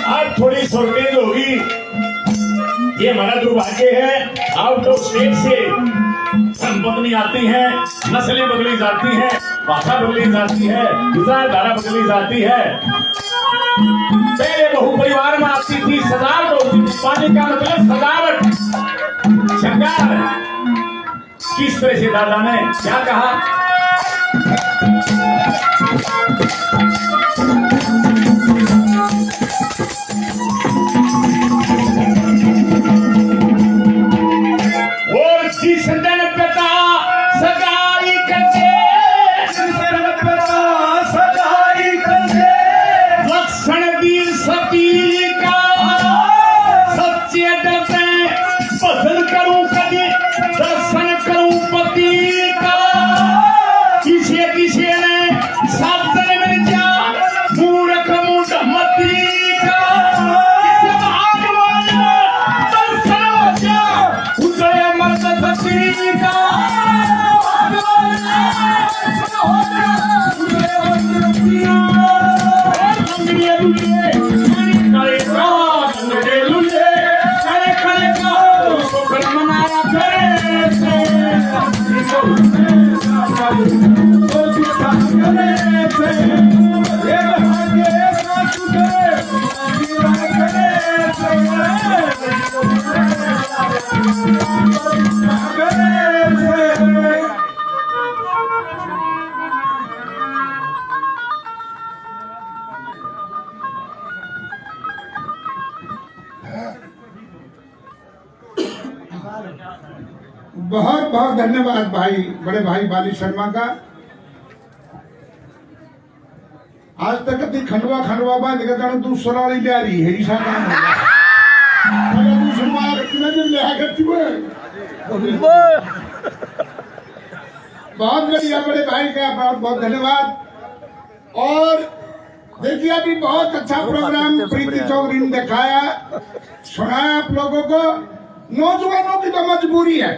आज थोड़ी शॉर्टेज होगी, ये हमारा दुर्भाग्य है। आउट ऑफ स्टेट से संपत्ति आती है, नस्लें बदली जाती है, भाषा बदली जाती है, विचारधारा बदली जाती है। पहले बहु परिवार में आती थी, सजावट होती थी। पानी का मतलब सजावट, श्रृंगार। किस तरह से दादा ने क्या कहा? और जिस दिन पिता सगाई करके, लक्षण वीर सती का सच्चे डरते भजन करूं कभी, दर्शन करूं पति का। किसे किसे ने साधन में जा मूर्ख मूढ़ मती का। दर्शन हो जा उजड़े मत सती का। बहुत बहुत धन्यवाद भाई, बड़े भाई बाली शर्मा का। आज तक अति खंडवा खंडवा बाद दूसरा वाली ले आ रही है, ईशा काम बहुत बढ़िया बड़े भाई का बहुत बहुत धन्यवाद। और देखिए अभी बहुत अच्छा प्रोग्राम प्रीति चौधरी ने दिखाया, सुनाया आप लोगों को। नौजवानों की तो मजबूरी है,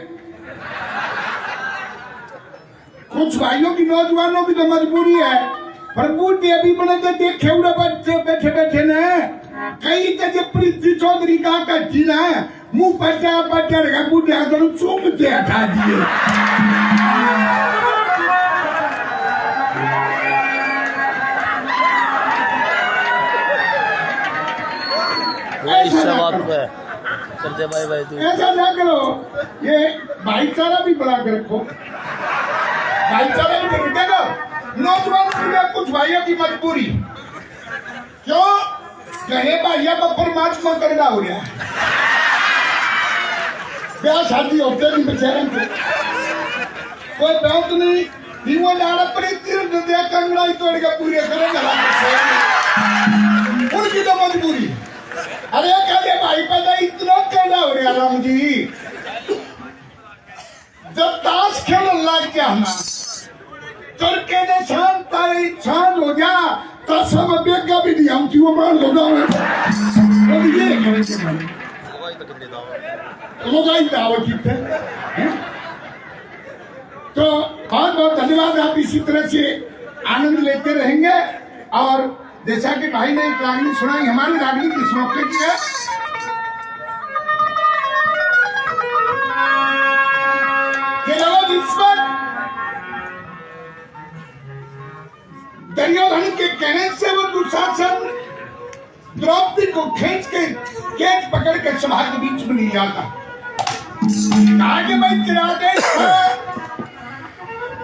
कुछ भाइयों की नौजवानों की तो मजबूरी है, पर बूढ़े अभी बने तो देखे हुए बच्चे बैठे बैठे ने कई जगह प्रीति चौधरी का कच्ची ना मुंह पचा पचा रखा, बूढ़े हाथों चूमते हटा दिए। ऐसा ना करो, ये भाईचारा भी बढ़ा के रखो, भाईचारा भी देखो। नौजवानों में कुछ भाइयों की मजबूरी क्यों कहे भाइया बपर परमात्मा करना हो गया, ब्याह शादी होते नहीं बेचारे को, कोई बहुत नहीं वो लाड़ा पड़ी तीर दिया कंगड़ा तोड़ के पूरे करेगा उनकी तो मजबूरी। अरे कहते भाई पता इतना कहना हो रहा राम जी, जब ताश खेल लग गया ना चरके ने शांत हो गया तो सब बेगा भी दिया हम क्यों मान लो ना ये लगाई दावत की तो बहुत बहुत धन्यवाद। आप इसी तरह से आनंद लेते रहेंगे। और जैसा कि भाई ने एक रागनी सुनाई, हमारी रागनी किस मौके की है? दुर्योधन के कहने से वो दुशासन द्रौपदी को खींच के केस पकड़ के सभा के बीच में नहीं जाता। कहा कि भाई तेरा आदेश था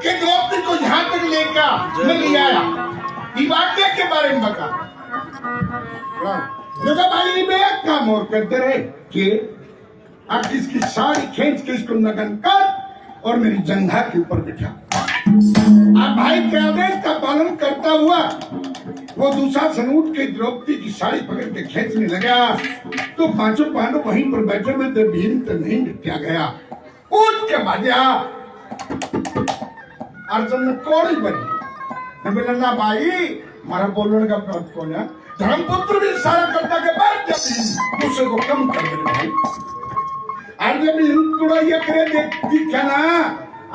कि द्रौपदी को यहां तक लेकर मैं ले आया, वाक्य के बारे में बता। देखा भाई में एक काम और करते रहे कि अब इसकी सारी खींच के इसको नगन कर और मेरी जंघा के ऊपर बिठा। अब भाई के आदेश का पालन करता हुआ वो दुशासन उठ के द्रौपदी की साड़ी पकड़ के खींचने लगा तो पांचों पांडव वहीं पर बैठे में भीम तो नहीं निपटा गया। उठ के भाजा अर्जुन ने कोड़ी बनी बोला ना भाई मारा बोलने का बात कौन है। धर्मपुत्र भी सारा करता के बाद जब दूसरे को कम कर दे भाई अर्जुन थोड़ा ये करे देखा ना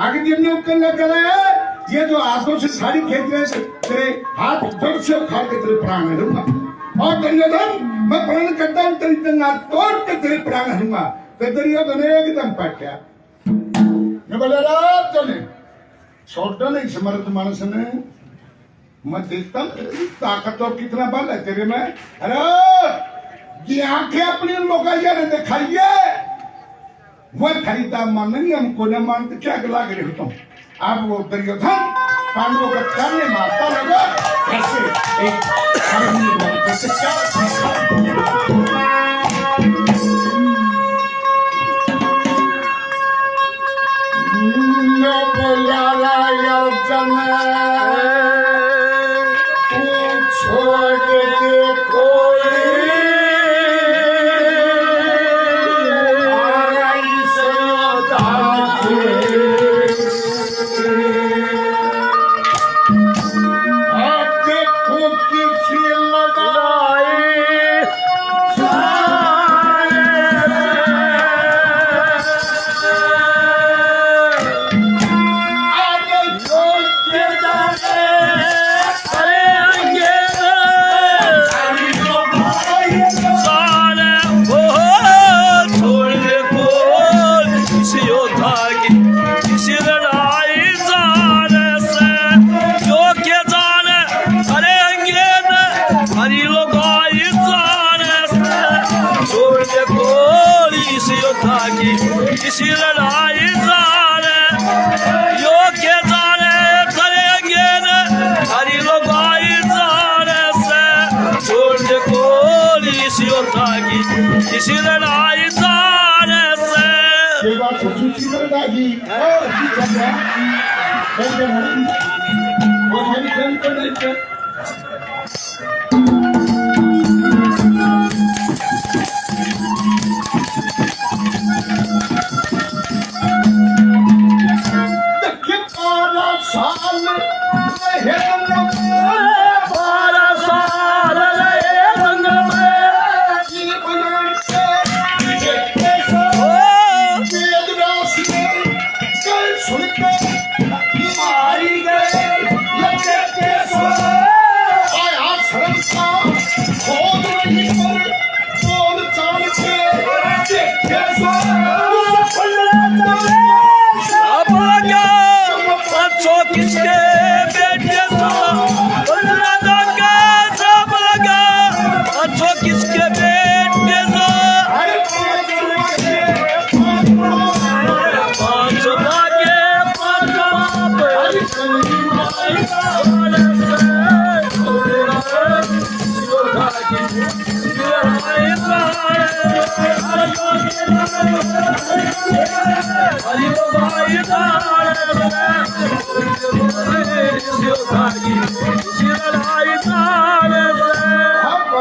आगे जब ने उकल करे ये जो हाथों से साड़ी खींच रहे थे तेरे हाथ जड़ से उखाड़ के तेरे प्राण हरूंगा और दुर्योधन मैं प्रण करता हूँ तेरी जंगा तोड़ के तेरे प्राण हरूंगा तो दुर्योधन एकदम पटया मैं बोले रात चले छोटा नहीं समर्थ मानस ने मैं देखता हूँ ताकत और कितना बल है तेरे में। अरे ये आंखें अपनी लोकाइया ने दिखाइए वह खरीदा मानेंगे हमको न मानते क्या गला गिरे होता हूँ। अब वो दुर्योधन पांडवों का करने मारता लगा कैसे एक कैसे क्या छोड़ दे कोई किसी लड़ाई जाने योग्य जाने करेंगे न हरी लगाई जाने से छोड़ दे कोई इसी योद्धा की किसी लड़ाई जाने से ये बात सोची थी लड़ाई और की चल रहा है वो हमारी फ्रेंड को नहीं थे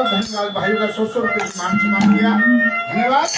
धन्यवाद भाइयों का 100 रुपये मान सम्मान किया धन्यवाद।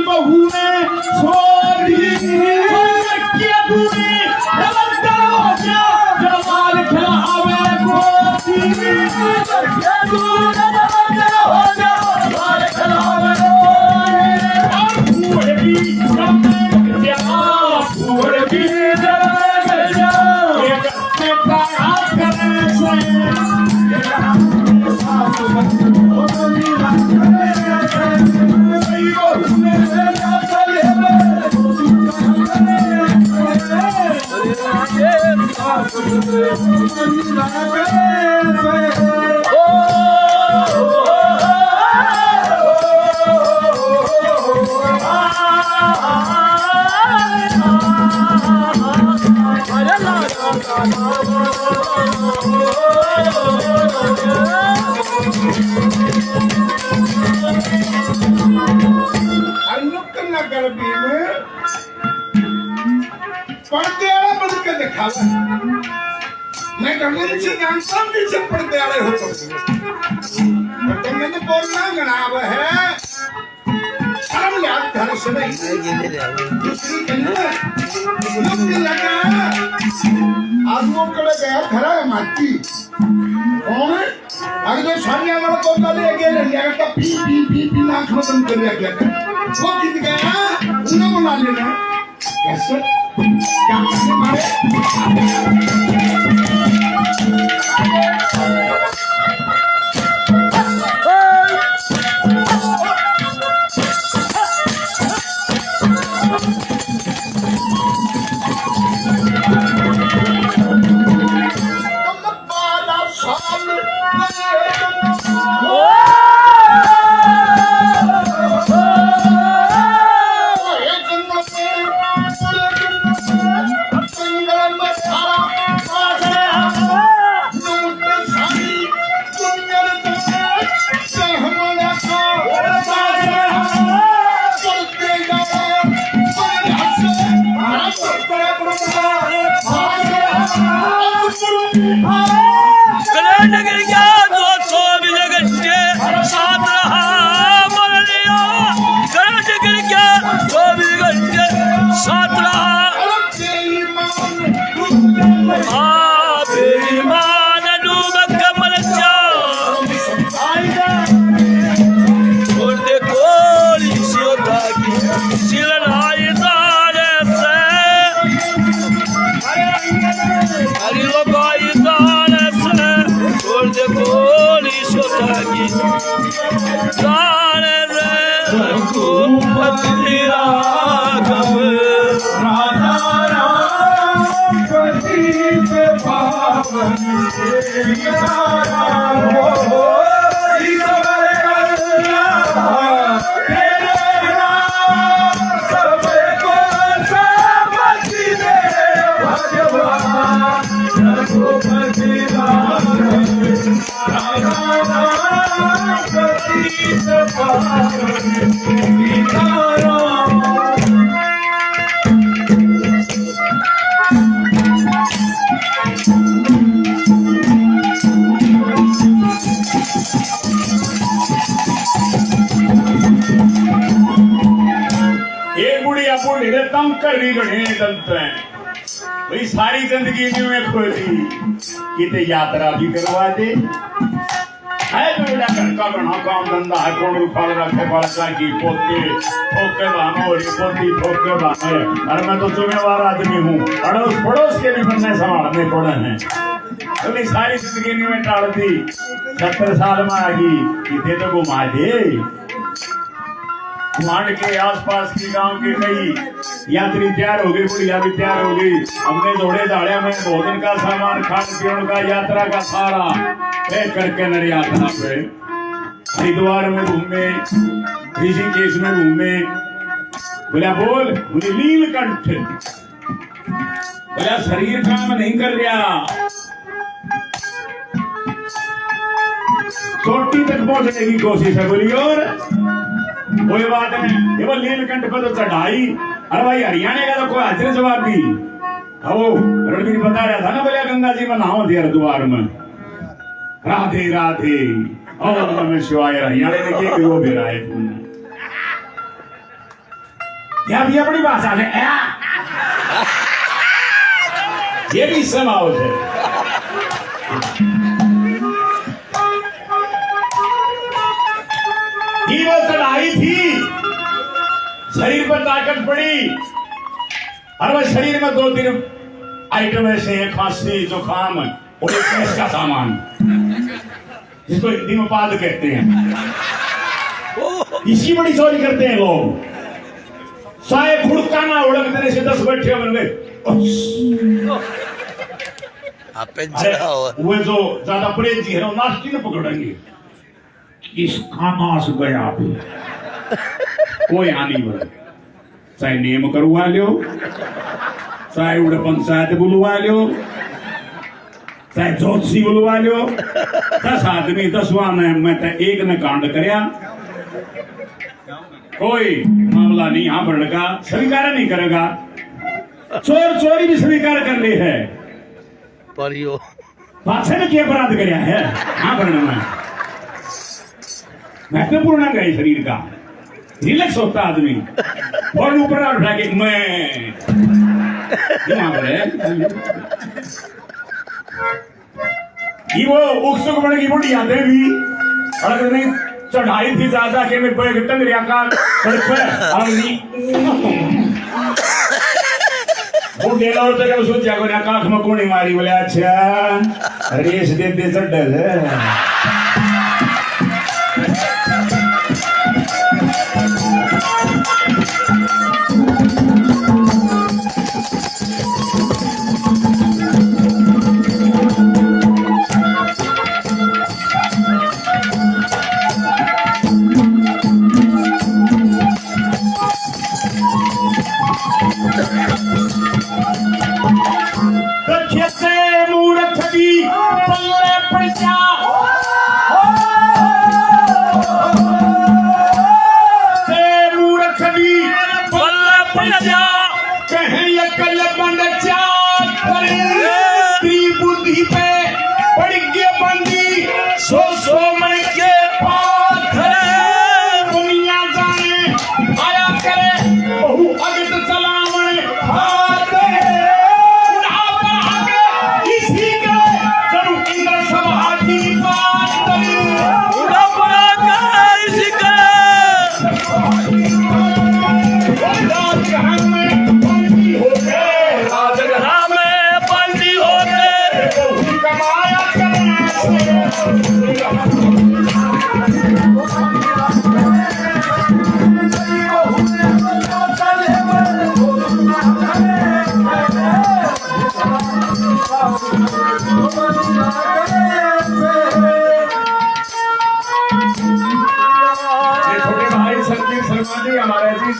बहू ने नगर में पर्दे वाला बन के दिखावा। मैं गणेश से जानता हूँ कि सब पर्दे वाले हो तो मैंने बोलना गणाब है शर्म याद घर से नहीं दूसरी कहीं लगा आदमों कड़े गया खरा है माटी कौन है अगर सामने वाला को ले गया लड़िया का पी पी पी पी नाक में बंद कर दिया वो कित गया उन्हें बुला लेना कैसे क्या करने मारे भाई सारी जिंदगी में खोली किते यात्रा भी करवा दे है तो बेटा घर का बना काम धंधा है कौन उखाड़ रखे बड़ा की पोते ठोके बानो और पोती ठोके बानो और मैं तो जिम्मेवार आदमी हूँ अड़ोस पड़ोस के भी बन्ने संभालने पड़े हैं तो सारी जिंदगी में टाल दी 70 साल में आ गई किते तो घुमा दे कुमांड के आसपास की गांव के कई यात्री तैयार हो गई बुढ़िया भी तैयार हो गई हमने दौड़े दाड़े में भोजन का सामान खान पीने का यात्रा का सारा पैक करके नर यात्रा पे हरिद्वार में घूमे ऋषिकेश में घूमे बोला बोल बोले नीलकंठ बोला शरीर काम नहीं कर रहा चोटी तक पहुंचने की कोशिश है बोली और कोई बात नहीं ये वो नीलकंठ पर तो चढ़ाई अरे भाई हरियाणा का तो कोई हाजिर जवाब भी रणवीर बता रहा था ना बोलिया गंगा जी में नहाओ दिया हरिद्वार में राधे राधे और नमः शिवाय हरियाणा में ये वो भी रहा है क्या भी अपनी भाषा है ये भी समाओ है वो चढ़ाई थी शरीर पर ताकत पड़ी और वह शरीर में 2-3 आइटम ऐसे हैं खांसी जुकाम और एक गैस का सामान जिसको हिंदी में पाद कहते हैं इसकी बड़ी चोरी करते हैं लोग साए खुड़का ना उड़क देने से 10 बैठे बन गए आप अरे वो जो ज्यादा पड़े जी है ना नाश्ती ने पकड़ेंगे इस खाना से गया अभी कोई आनी बड़े चाहे नियम करवा लो चाहे उड़े पंचायत बुलवा लो चाहे ज्योतिषी बुलवा लो 10 आदमी 10वां ने मैं तो एक ने कांड करया कोई मामला नहीं यहाँ बढ़ का स्वीकार नहीं करेगा चोर चोरी भी स्वीकार कर ली है परियो पाछे ने क्या अपराध कराया है हाँ बढ़ने में महत्वपूर्ण अंग है शरीर का रिलैक्स होता आदमी और ऊपर उठा के मैं ये वो उत्सुक बन की बुढ़ी आते भी अड़क नहीं चढ़ाई थी ज्यादा के मैं पैर टंग रिया का सड़क पे वो डेला और तक सोच जागो ना काख में कोनी मारी बोले अच्छा रेस दे दे चढ़ल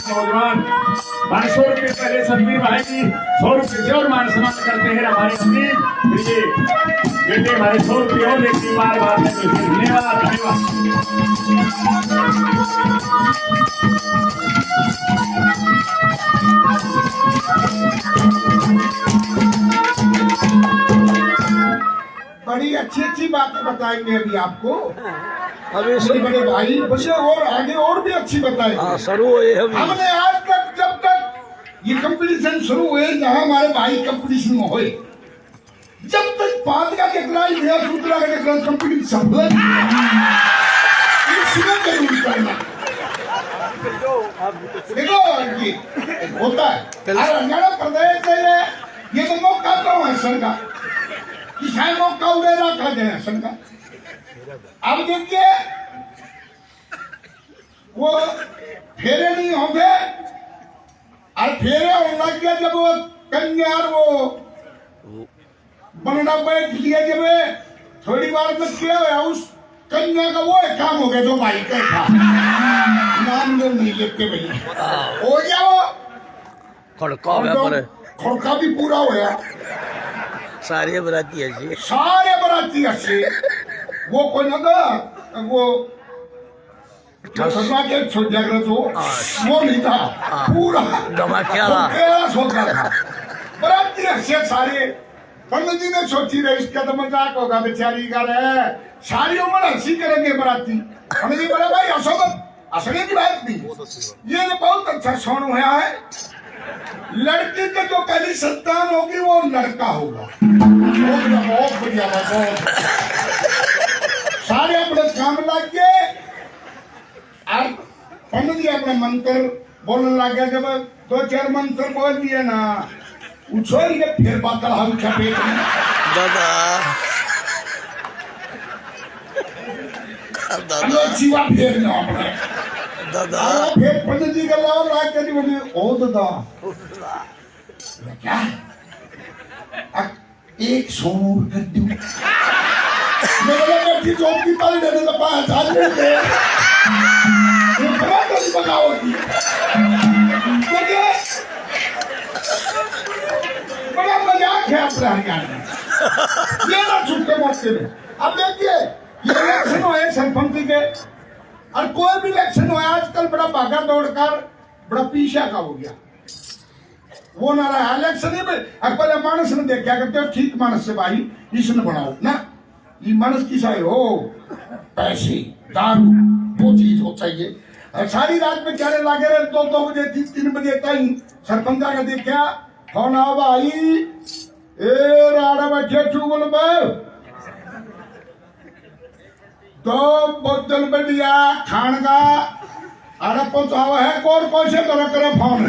नौजवान 500 रुपये पहले सतबीर भाई जी 100 रुपये से और मान सम्मान करते हैं हमारे अमीर बेटे हमारे 100 रुपये और देखिए बार बार धन्यवाद बड़ी अच्छी अच्छी बातें बताएंगे अभी आपको अभी बड़े भाई बच्चे और आगे और भी अच्छी बताएंगे शुरू हुए हमने आज तक जब तक ये कंपटीशन शुरू हुए जहाँ हमारे भाई कंपटीशन में हुए जब तक पादका के खिलाफ या सूत्रा के खिलाफ कंपटीशन सफल इसमें जरूर करना देखो ये होता है हरियाणा प्रदेश में ये तो मौका कौन है सर का किसान मौका उड़े रखा जाए सर का अब देखिए वो फेरे नहीं होंगे और फेरे होने लग गया जब वो कन्या वो बनना बैठ लिया जब थोड़ी बार में क्या हुआ उस कन्या का वो एक काम हो गया जो भाई का था नाम लोग नहीं लेते भैया हो गया वो खड़का भी पूरा होया सारे बराती अच्छे सारे बराती अच्छे वो कोई ना वो ससुरा के जागृत हो वो नहीं था पूरा सोचा था बराती अच्छे सारे पंडित जी ने सोची रही इसका तो मजाक होगा बेचारी का रहे सारी उम्र हंसी करेंगे बराती पंडित जी बोले भाई हंसो मत हंसने की बात नहीं ये बहुत अच्छा सोनू है लड़की के जो पहली संतान होगी वो लड़का होगा बहुत बढ़िया बहुत सारे अपने काम लग गए और पंडित जी अपने मंत्र बोलने लग गया जब 2-4 मंत्र बोल दिए ना उछोड़ के फिर बात हम छपेट दादा जीवा फिर ना अपने दादा फिर पंडित जी का लाभ लाग के बोले ओ दादा क्या एक सोनूर कर दूं। मैं बोला कि जॉब की पाली देने का 5,000 दे। ये बड़ा तो बगाओगी। बड़ा मजाक है अपना हरियाणा। ये ना छुट्टे मौके में। अब देखिए ये इलेक्शन हुए सरपंच के और कोई भी इलेक्शन हुआ आजकल बड़ा भागा दौड़कर बड़ा पीछा का हो गया। वो ना रहा इलेक्शन में पहले मानस ने देखा करते हो ठीक मानस से भाई इसने बनाओ ना ये मानस की साई हो पैसे दारू वो चीज हो चाहिए और सारी रात में क्या लागे रहे 2 बजे 3 बजे तक सरपंच का देखा फोन आओ भाई ए राड़ा बैठे चू बोल तो बोतल बढ़िया खान का अरे पहुंचाओ है कौन कौन से करो करो फोन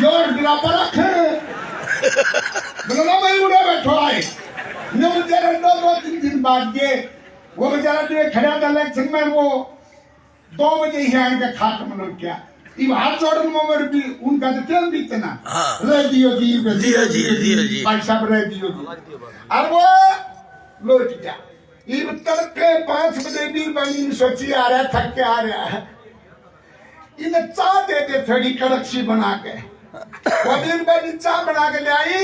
योर गिरापा रखे बोलो भाई उड़े बैठो आए ये बेचारा 2-3 दिन बाद ये वो बेचारा जो खड़ा था इलेक्शन में वो 2 बजे ही आएंगे खाट में क्या ये हाथ जोड़न में भी उनका तो तेल भी इतना रह दियो जी भाई साहब रह दियो जी और वो लौट जा ये तड़के 5 बजे भी बनी सोची आ रहा थक के आ रहा है इन्हें चाय देते थोड़ी कड़क सी बना के वो दिन बनी चाय बना के ले आई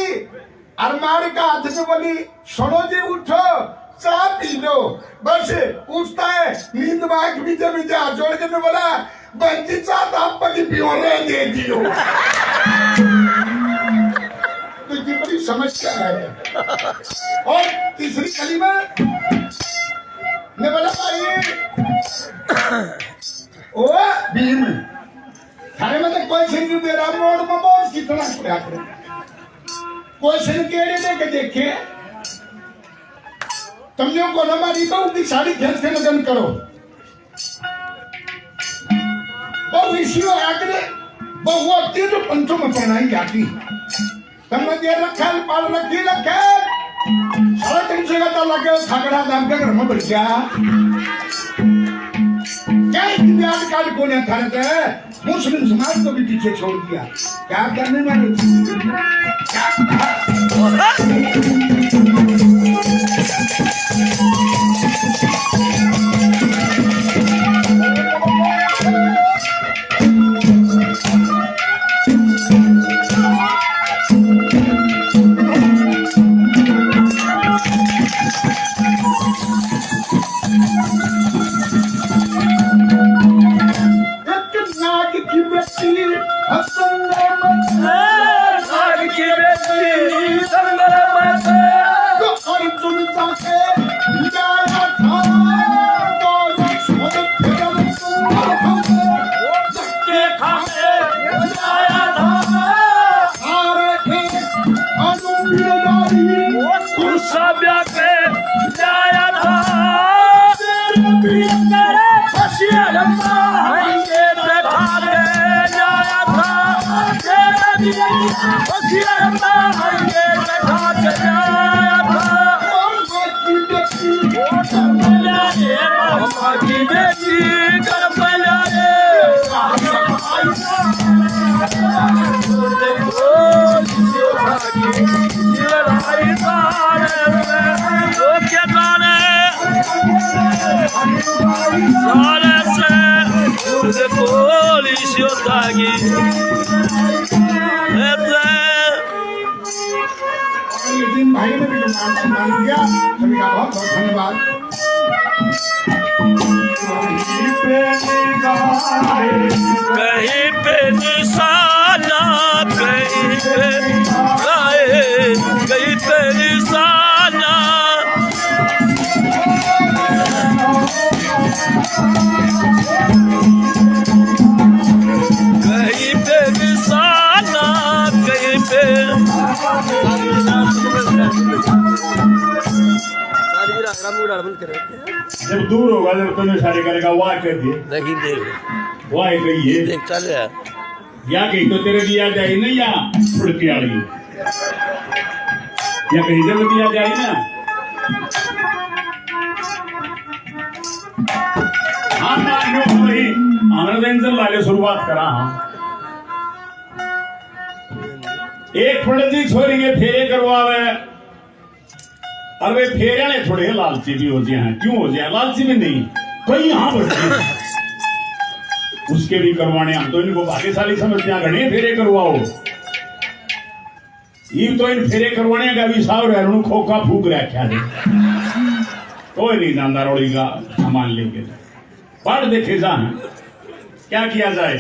और मार का हाथ में बोली सुनो जी उठो चाय पी लो बस उठता है नींद बाग बीचे बीचे हाथ जोड़ के बोला बंदी चाय तो आप पति पियोने दे दियो तो ये बड़ी समस्या है और तीसरी कली में ने बोला भाई ओ भीम थारे में तो कोई सिंह दे रहा मोड़ में बहुत कितना प्रयास करे कोई सिंह केड़े दे के देखे तुम लोग को हमारी बहू की साड़ी खींच के लगन करो बहु इसी आगे बहु होती तो पंचों में पहनाई जाती तुमने दे रखा पाल रखी रखे सारा दिन से कहता लगे खगड़ा दाम के घर में बढ़ गया क्या इतिहास काल को ने थाने थे मुस्लिम समाज को भी पीछे छोड़ दिया क्या करने में भाई ने भी नाम सम्मान दिया सभी का बहुत बहुत धन्यवाद कहीं पे निशाना कहीं पे गाए कहीं पे निशाना कहीं पे निशाना कहीं पे जब दूर होगा जब तुम्हें सारे करेगा वाह कर दिए नहीं देख वाह कहिए देख चल या कहीं तो तेरे दिया जाए ना या उड़ के आ रही या कहीं जब दिया जाए ना हाँ वही आनंद लाले शुरुआत करा हाँ एक पंडित जी छोरी के फेरे करवावे, और वे फेरे ने थोड़े लालची भी हो जाए हैं। क्यों हो जाए लालची भी नहीं, कोई यहाँ बढ़ते उसके भी करवाने। हम तो इनको भाग्यशाली समझते हैं, घने फेरे करवाओ। ये तो इन फेरे करवाने का भी साव रहा, खोखा फूक रखा दे, कोई नहीं जानता रोड़ी का सामान लेके। पढ़ देखे जा क्या किया जाए।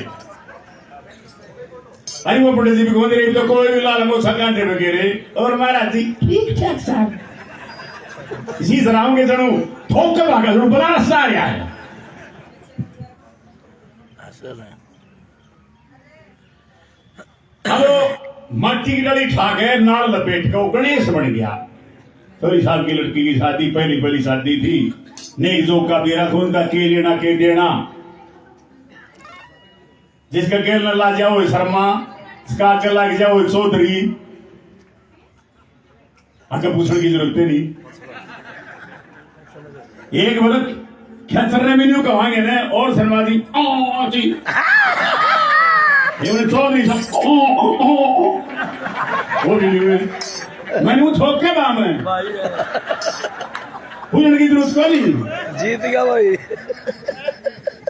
अरे वो पंडित जी भी बोल रहे तो कोई भी लाल अंगूठा कांटे वगैरह, और महाराज जी ठीक ठाक साहब इसी जनाओगे जनू ठोक कर भागा जरूर बड़ा रास्ता आ रहा है। अब मट्टी की डली ठाक है, नाल लपेट के गणेश बन गया। थोड़ी साल की लड़की की शादी, पहली शादी थी। नेक जोक का बेरा खून का के लेना के देना, जिसका केल न ला जाओ शर्मा, इसका आकर लग जाओ चौधरी। आगे पूछने की जरूरत नहीं। एक बदक क्या चल रहे मेन्यू कहांगे ना, और शर्मा जी जी चौधरी सब वो मैंने छोड़ के बाम है पूछने की जरूरत को नहीं। जीत गया भाई।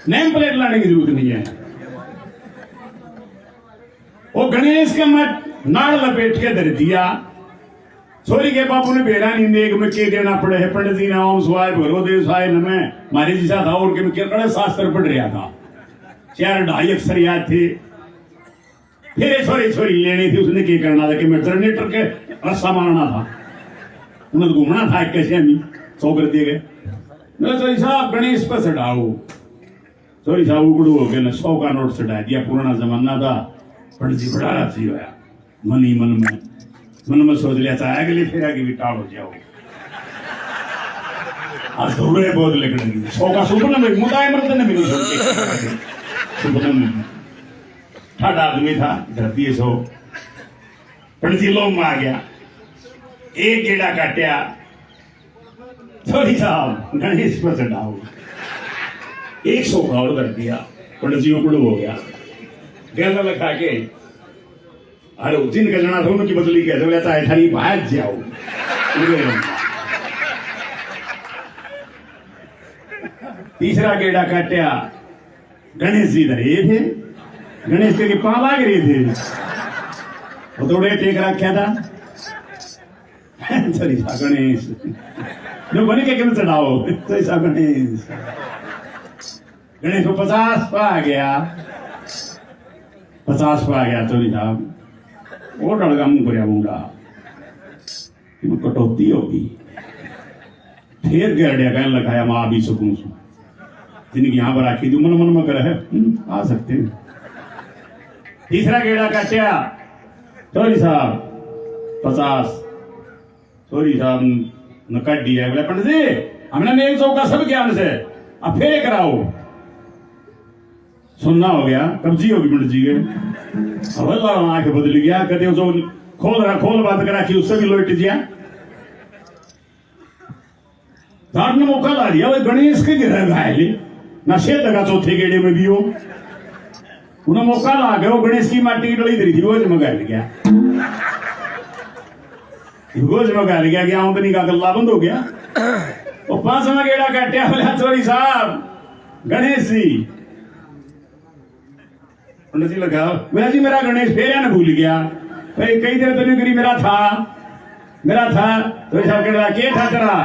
नेम प्लेट लाने की जरूरत नहीं है। वो गणेश का मत नाड़ लपेट के धर दिया। छोरी के बापू ने बेरा नहीं नेक में के देना पड़े है। पंडित जी ने ओम स्वाय भगवदेव स्वाय नमः मारे जी साथ और के कड़े शास्त्र पढ़ रहा था, 4-2.5 अक्षर याद थे। फिर छोरी लेनी थी, उसने क्या करना था कि मैं जनरेटर के रस्सा मारना था, उन्हें घूमना था कैसे नहीं 100 कर दिए गए। मैं छोरी साहब गणेश पर चढ़ाओ। छोरी साहब उगड़ू हो गए ना, 100 का नोट चढ़ा दिया। पुराना जमाना था, पंडित जी बड़ा राजी होया। मन ही मन में सोच लिया था अगले फेरा की भी टाल हो जाओ। आज धोरे बहुत लेकर 100 का सुपना में मुदाय मरते ने भी नहीं सोचे। सुपना में ठाडा आदमी था, धरती 100 पंडित जी लोग में आ गया, एक गेड़ा काटिया। छोरी साहब गणेश पर चढ़ाओ, 100 का और कर दिया। पंडित जी उकड़ू हो गया, गला लगा के अरे जिनका जना था उनकी बदली कैसे रहता है, थारी भाग जाओ। तीसरा गेड़ा काटिया, गणेश जी धरे थे, गणेश के पांव लाग रहे थे, वो थोड़े टेक रखा था। सॉरी सा गणेश जो बने के केवल चढ़ाओ, सॉरी सा गणेश। गणेश को 50 पा आ गया, 50 पा आ गया। चोरी साहब वो डड़गा मुंह कर मुंडा कटौती होगी। फिर गरडिया कहने लगाया माँ भी सुकून सु जिनकी यहाँ पर आखी मन मन में करे आ सकते हैं। तीसरा गेड़ा काटिया, चोरी साहब 50। चोरी साहब ने काट दिया। बोले पंडित जी हमने नेक चौका सब ज्ञान से अब फेरे कराओ। सुनना हो गया, कब्जी होगी पंडित जी के। अब आंख बदल गया, कहते जो खोल बात करा कि उससे भी लोट दिया। ने मौका ला दिया, वो गणेश के गिर घायली नशे लगा चौथे गेड़े में भी हो। उन्हें मौका ला गया, वो गणेश की माटी की डली धरी थी, गोज में गाल गया। गोज में गाल गया कि आमदनी का गल्ला बंद हो गया। वो 5वां गेड़ा काटिया। बोला चोरी साहब गणेश जी। पंडित जी लगा, मेरा जी मेरा गणेश फेरा न भूल गया। भाई कई देर तो नहीं करी, मेरा था। तो साहब कह रहा क्या था तेरा?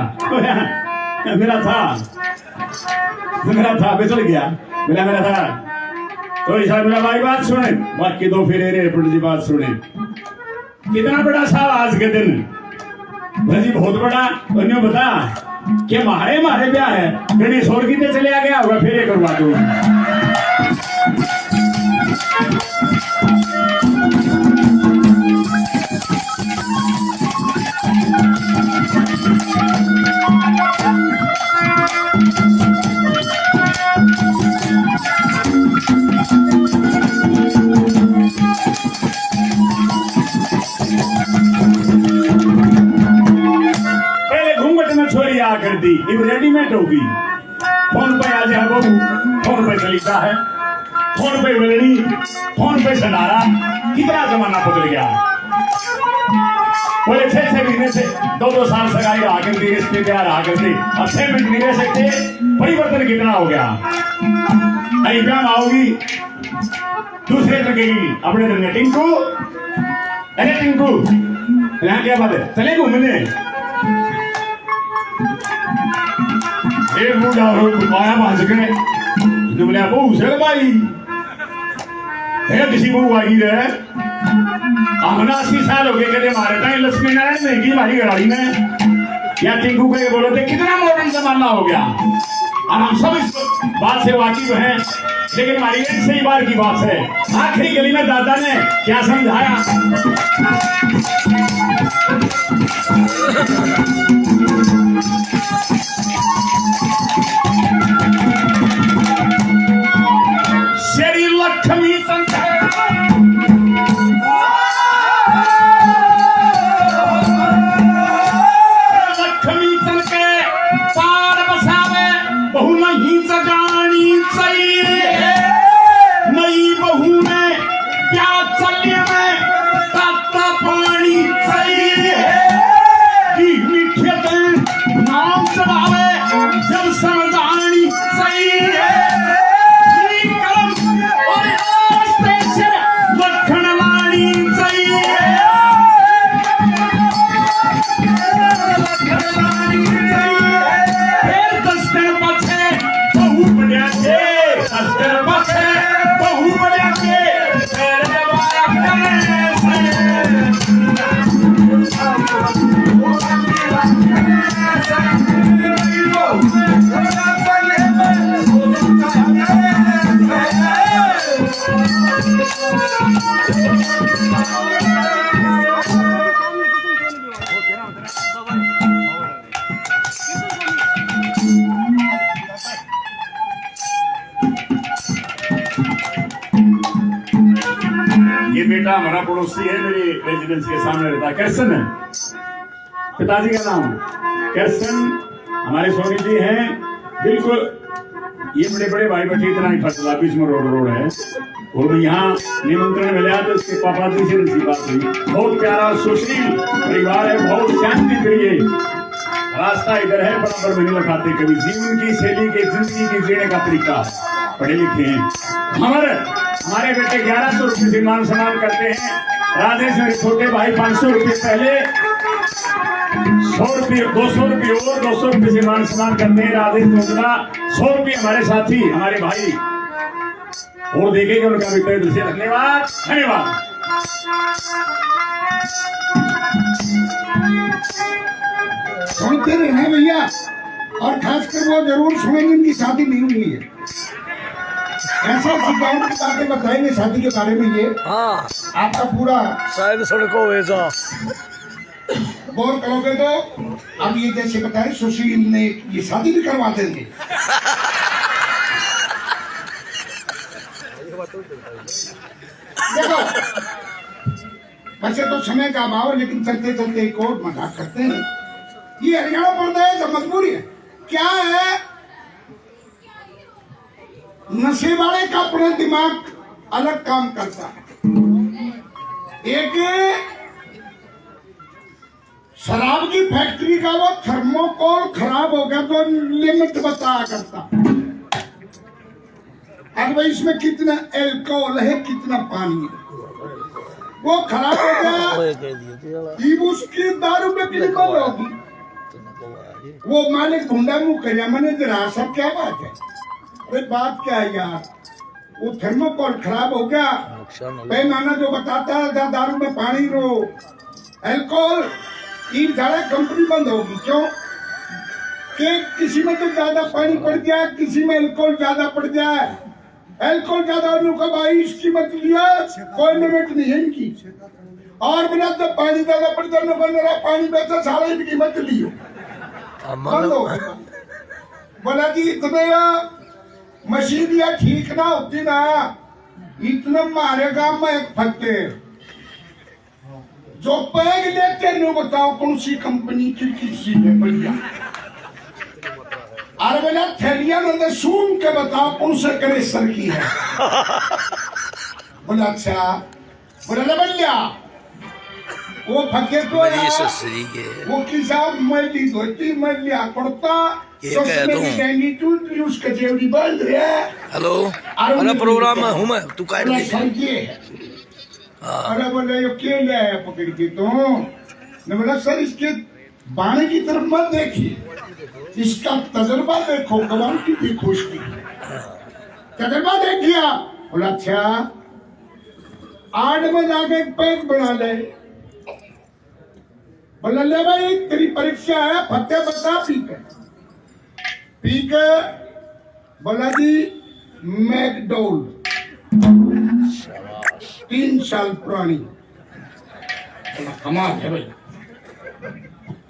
मेरा था बेचल गया। मेरा था। तो साहब मेरा भाई बात सुने, बाकी 2 फेरे रे। पंडित जी बात सुने, कितना बड़ा साहब आज के दिन? भाई जी बहुत बड़ा। तो बता कि मारे ब्याह है, गणेश और कितने चले आ गया होगा, फेरे करवा दो। कर दी अब रेडीमेड होगी। फोन पे आ जाए बाबू, फोन पे खलीफा है, फोन पे वेलड़ी, फोन पे सनारा। कितना जमाना बदल गया। बोले 6 महीने से 2 साल सगाई रहा करती, रिश्ते प्यार रहा करती, अब 6 मिनट नहीं रह सकते। परिवर्तन कितना हो गया। अरे क्या आओगी दूसरे लगेगी अपने तरह में। टिंकू, अरे टिंकू यहाँ क्या बात है, चले घूमने। एक बूढ़ा आया भाज के तो बोले आप उसे भाई किसी को आई रहे हमने 80 साल हो गए कहते मारे था लक्ष्मी नारायण महंगी हमारी गाड़ी में। या टिंकू को बोलो थे कितना मॉडर्न जमाना हो गया। और हम सब इस बात से वाकिफ हैं, लेकिन हमारी एक सही बार की बात है। आखिरी गली में दादा ने क्या समझाया। श्री लक्ष्मी ये बेटा हमारा पड़ोसी है, मेरी रेजिडेंस के सामने रहता है। कैसन है पिताजी का नाम, कैसन। हमारे सोनी जी हैं बिल्कुल। ये बड़े बड़े भाई बच्चे इतना ही फसला बीच में रोड है। वो भी यहाँ निमंत्रण मिला तो इसके पापा जी से बात हुई। बहुत प्यारा सुशील परिवार है, बहुत शांति प्रिय। रास्ता इधर है, बराबर में नहीं लखाते कभी। जीवन की शैली के जिंदगी के जीने का तरीका पढ़े लिखे हैं। हमारे बेटे 1100 रुपये से मान सम्मान करते हैं। राजेश मेरे छोटे भाई 500 रुपये पहले, 100 रुपये 200 रुपये और 200 रुपये से मान सम्मान करते हैं। राजेश दूसरा 100 रुपये हमारे साथी हमारे भाई और देखेंगे उनका भी तय दिल से धन्यवाद धन्यवाद। सुनते रहना भैया, और खासकर वो जरूर सुनेंगे इनकी शादी नहीं हुई है। ऐसा सिद्धांत की बातें बताएंगे शादी के बारे में। ये आपका पूरा शायद सड़कों वैसा गौर करोगे तो अब ये जैसे बताए सुशील ने ये शादी भी करवा देंगे। देखो वैसे तो समय का अभाव है, लेकिन चलते चलते एक और मजाक करते हैं। ये हरियाणा प्रदेश मजबूरी है क्या है। नशे वाले का अपना दिमाग अलग काम करता है। एक शराब की फैक्ट्री का वो थर्मोकोल खराब हो गया तो लिमिट बताया करता। अब भाई इसमें कितना एल्कोहल है कितना पानी है, वो खराब हो गया। उसकी दारू में कितनी बंद होगी। वो मालिक ढूंढा मुंह कर मैंने जरा सब क्या बात है। अरे बात क्या है यार, वो थर्मोकोल खराब हो गया। पैमाना जो बताता है दारू में पानी रो एल्कोहल, तीन सारा कंपनी बंद होगी। क्यों कि किसी में तो ज्यादा पानी पड़ जाए, किसी में अल्कोहल ज्यादा पड़ जाए। अल्कोहल ज्यादा होने का भाई इसकी मत लिया, कोई लिमिट नहीं है इनकी। और बिना तो पानी ज्यादा पड़ जाने मेरा पानी बेचा सारा इनकी मत लियो, बंद हो गया। बोला जी इतने मशीन या ठीक ना होती ना, इतना मारे गांव में एक फटे जो पैग लेते नहीं बताओ कौन सी कंपनी की किसी ने बढ़िया। अरे बोला थैलिया ने सुन के बताओ कौन से करेसर की है। बोला अच्छा, बोला बढ़िया वो फके तो मेरी यार, ससुरी के वो की साहब मल्ली धोती मल्ली कुर्ता ये कह दूं। उसका जेवड़ी बंद रहा है। हेलो अरे प्रोग्राम में हूँ मैं, तू काट बोला दे। सर ये है। हाँ अरे बोले ये क्यों ले आया पकड़ के तो? मैं बोला सर इसके बाणे की तरफ मत देखिए, इसका तजर्बा देखो, कमाल की देखो इसकी तजर्बा देखिए। बोला अच्छा 8 में जाके एक पैक बना ले। बोला ले भाई तेरी परीक्षा है, फतेह बता पी के। बोला जी मैकडोल 3 साल पुरानी। बोला कमाल है भाई।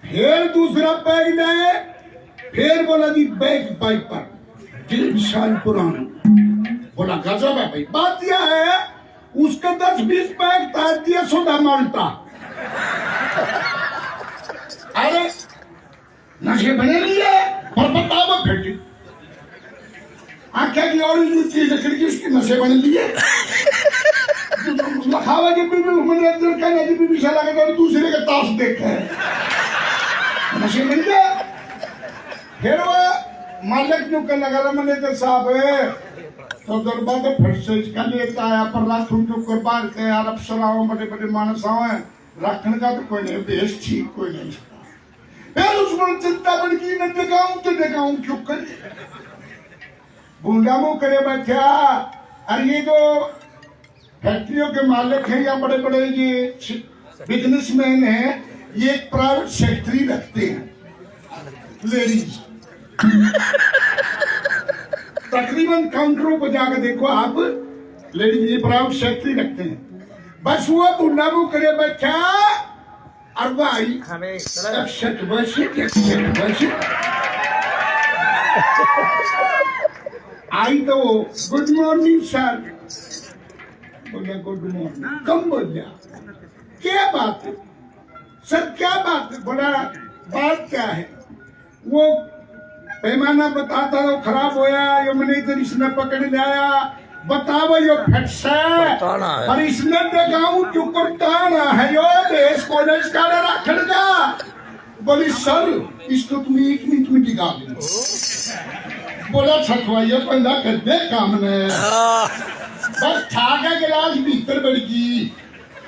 फिर दूसरा बैग लाए, फिर बोला जी बैग पाइपर 3 साल पुरानी। बोला गजब है भाई। बात यह है उसके 10-20 बैग तार दिया सोडा माल्टा। अरे नशे बने नहीं है पर बताओ फिर आख्या की और चीज खिड़की उसके नशे बने लिए लखावा के मनोरंजन करने की भी शाला का दूसरे का ताश देख है नशे बन गया। फिर वो मालिक जो कर लगा मैनेजर साहब है तो दरबार तो फिर से इसका लेता है पर रातों के ऊपर बाहर के यार अफसराओं बड़े बड़े मानस आए रखने का तो कोई नहीं, बेस ठीक कोई नहीं। फिर उसमें चिंता बन की न दिखाऊं तो दिखाऊं क्यों कर बूंदा मुंह करे बैठा। अरे ये जो फैक्ट्रियों के मालिक हैं या बड़े बड़े ये बिजनेसमैन हैं, ये एक प्राइवेट फैक्ट्री रखते हैं लेडीज। तकरीबन काउंटरों पर जाकर देखो आप, लेडीज ये प्राइवेट फैक्ट्री रखते हैं। बस वो बूंदा मुंह करे बैठा और भाई 61 वर्ष आई तो गुड मॉर्निंग सर। बोले गुड मॉर्निंग। कम बोल गया क्या बात है सर, क्या बात है? बोला बात क्या है? वो पैमाना बताता तो खराब होया, ये मैनेजर इसने पकड़ लिया, बताओ यो फट से और इसने देखाऊं क्यों करताना है यो देश को इसका रखना। बोली सर इसको तुम 1 मिनट में टिका दो। बोला छठवाइया पहला कर दे काम ने बस छाका गिलास भीतर बढ़ गई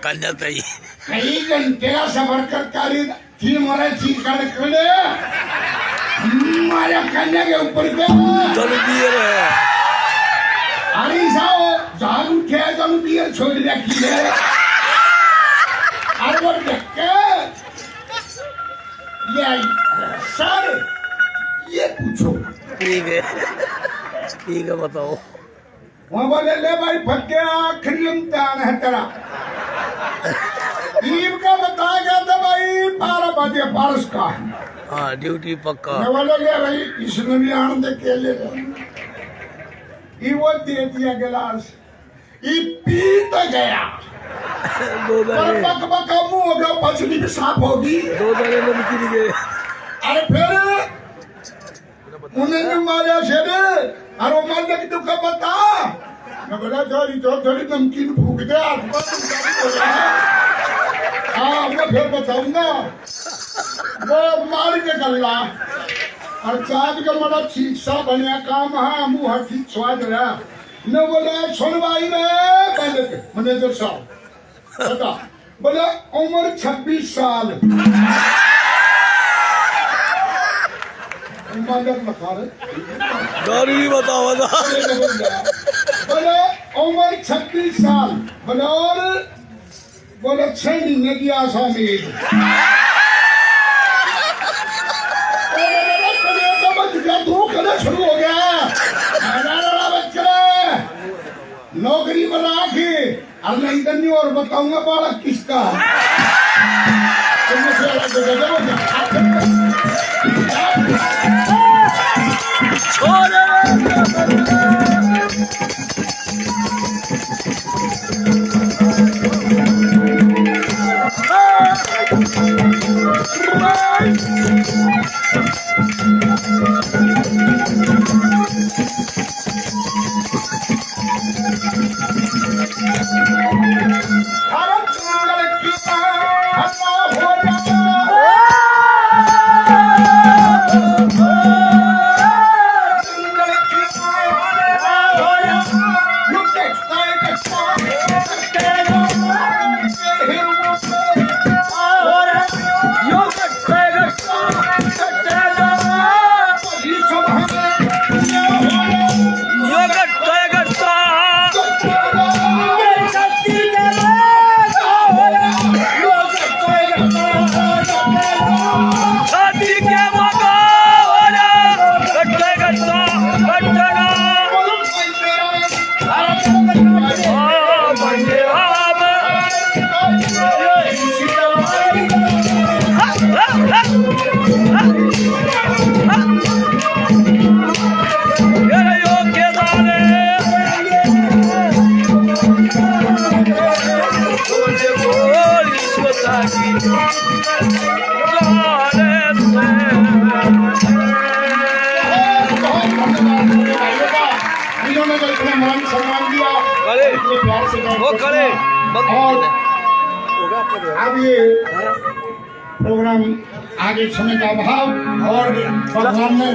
कई घंटे का सफर कर थी मारे थी कर खड़े मारा कन्या के ऊपर अरे साहब झाड़ उठे तो बियर छोड़ रखी है। अरे वो ये सर ये पूछो ठीक है बताओ। वहाँ बोले ले भाई फट गया आखिरी इम्तिहान है तेरा। ईब का बताया गया था भाई 12 बजे बारिश का। हाँ ड्यूटी पक्का। मैं बोले ले भाई इसने भी आने दे के ले वो दे दिया गिलास, ये पीता गया पर बक बका मुंह हो गया, पछली भी साफ होगी 2 दाने में निकल गए। अरे फिर उन्हें भी मारा शेरे और वो मारने की दुख बता। मैं बोला थोड़ी नमकीन फूक दे हाँ मैं फिर बताऊंगा। वो मार के गल्ला और चाँद का बड़ा ठीक सा बनिया काम है, मुँह हर ठीक स्वाद रहा। न बोला सुन भाई मैनेजर साहब बता। बोला उम्र 26 साल। गाड़ी बताओ बोले उम्र 26 साल। बोले और बोले 6 महीने की आसामी शुरू हो गया बच्चे नौकरी बना के अब नहीं करनी और बताऊंगा बालक किसका भारत अब ये प्रोग्राम आगे समय का अभाव और भगवान ने